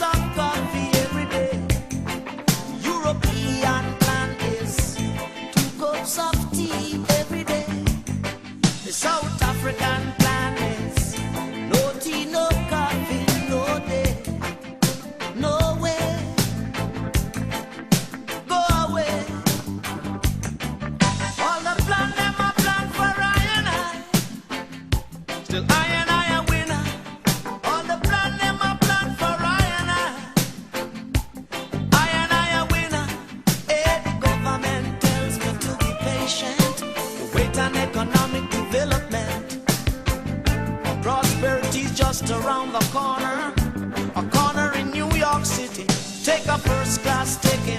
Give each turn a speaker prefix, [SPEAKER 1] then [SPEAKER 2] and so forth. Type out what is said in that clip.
[SPEAKER 1] of coffee every day. European plan is 2 cups of tea every day. The South African plan is no tea, no coffee, no day. No way, go away. All the plan them a plan for I and I. Still I and I a winner. All the plan them a plan for I and I. I and I a winner. Hey, the government tells me to be patient. Wait on economic development. Prosperity's just around the corner. A corner in New York City. Take a first class ticket